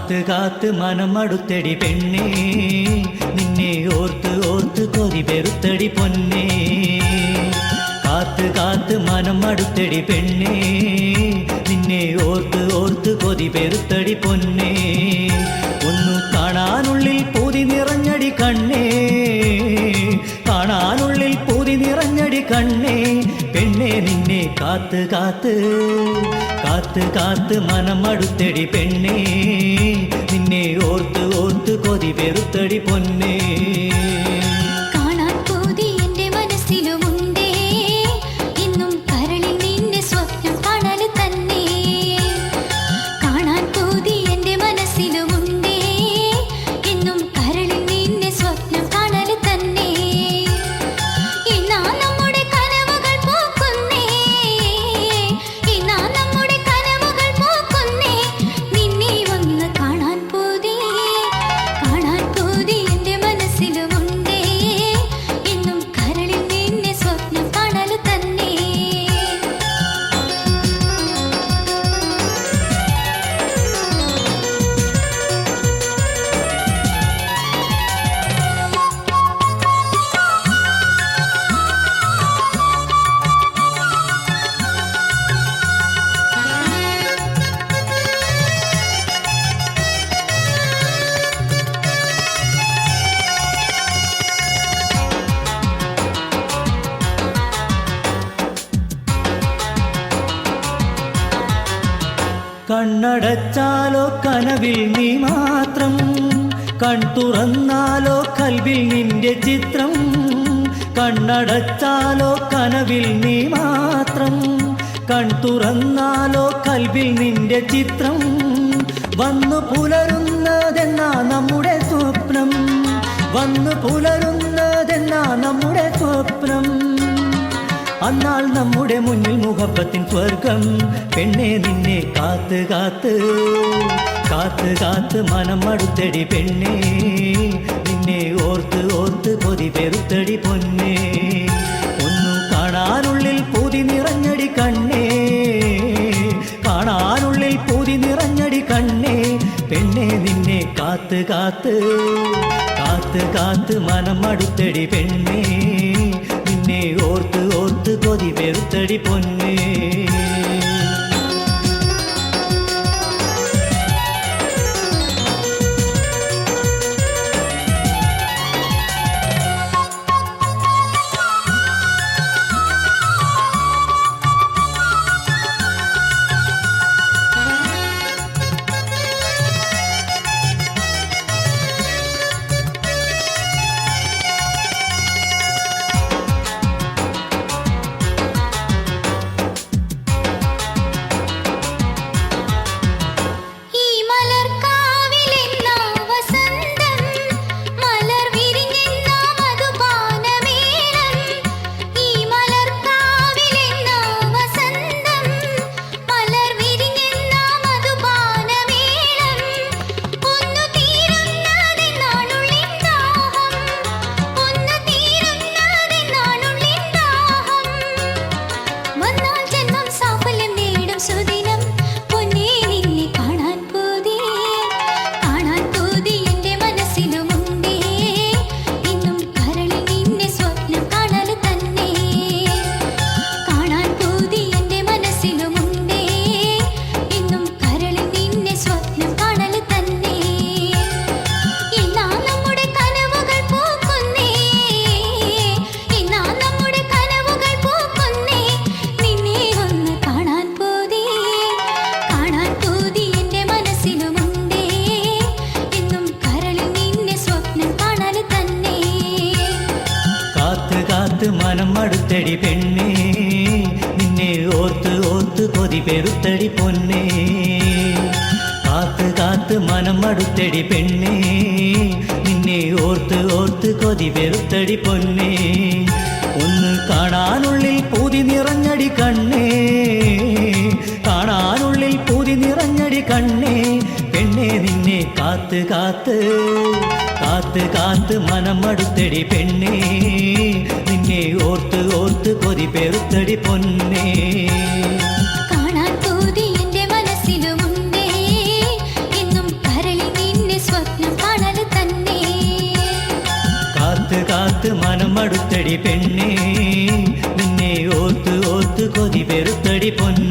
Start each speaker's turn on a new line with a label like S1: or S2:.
S1: കാത്ത് കാത്ത് മനം മടുത്തടി പെണ്ണേ, നിന്നെ ഓർത്ത് ഓർത്ത് കൊതി പെരുത്തടി പൊന്നേ. കാത്ത് കാത്ത് മനം മടുത്തടി പെണ്ണേ, നിന്നെ ഓർത്ത് ഓർത്ത് കൊതി പെരുത്തടി പൊന്നേ. ഒന്നു കാണാനുള്ളിൽ പൂതി നിറഞ്ഞടി കണ്ണേ, കാണാനുള്ളിൽ പൂതി നിറഞ്ഞടി കണ്ണേ. പെണ്ണേ നിന്നെ കാത്ത് കാത്ത് കാത്ത് കാത്ത് മനം മടുത്തടി പെണ്ണേ, നിന്നെ ഓർത്ത് ഓർത്ത് കൊതി പെരുത്തടി പൊന്നേ. കണ്ണടച്ചാലോ കനവിൽ നീ മാത്രം, കൺ തുറന്നാലോ കൽവിൽ നിന്റെ ചിത്രം. കണ്ണടച്ചാലോ കനവിൽ നീ മാത്രം, കൺ തുറന്നാലോ കൽവിൽ നിന്റെ ചിത്രം. വന്നു പുലരുന്നതെന്നാ നമ്മുടെ സ്വപ്നം, വന്നു പുലരുന്നതെന്നാ നമ്മുടെ സ്വപ്നം. അന്നാൾ നമ്മുടെ മുന്നിൽ മുഹബത്തിൻ സ്വർഗം. പെണ്ണെ നിന്നെ കാത്ത് കാത്ത് കാത്ത് കാത്ത് മനം മടുത്തടി പെണ്ണേ, നിന്നെ ഓർത്ത് ഓർത്ത് കൊതി പെരുത്തടി പൊന്നേ. ഒന്നു കാണാനുള്ളിൽ പൂതി നിറഞ്ഞടി കണ്ണേ, കാണാനുള്ളിൽ പൂതി നിറഞ്ഞടി കണ്ണേ. പെണ്ണെ നിന്നെ കാത്ത് കാത്ത് കാത്ത് കാത്ത് മനം മടുത്തടി പെണ്ണേ, നിന്നെ ഓർത്ത് ഓർത്ത് കൊതി പെരുത്തടി പൊന്നേ. മനം മടുത്തടി പെണ്ണേ, നിന്നെ ഓർത്ത് ഓർത്ത് കൊതി പെരുത്തടി പൊന്നേ. കാത്ത് കാത്ത് മനം മടുത്തടി പെണ്ണേ, നിന്നെ ഓർത്ത് ഓർത്ത് കൊതി പെരുത്തടി പൊന്നേ. ഒന്ന് കാണാനുള്ളിൽ പൂതി നിറഞ്ഞടി കണ്ണേ, കാണാനുള്ളിൽ പൂതി നിറഞ്ഞടി കണ്ണേ. പെണ്ണേ നിന്നെ കാത്ത് കാത്ത് കാത്ത് കാത്ത് മനം മടുത്തടി പെണ്ണേ, നിന്നെ ഓർത്ത് ഓർത്ത് കൊതി പെരുത്തടി പൊന്നേ.
S2: കാണാൻ പൂതി എന്റെ മനസ്സിലുമുണ്ടേ, എന്നും കരളിൽ
S1: മടുത്തടി പെണ്ണേ നിന്നെ ഓർത്ത് ഓർത്ത് കൊതി പെരുത്തടി പൊന്നേ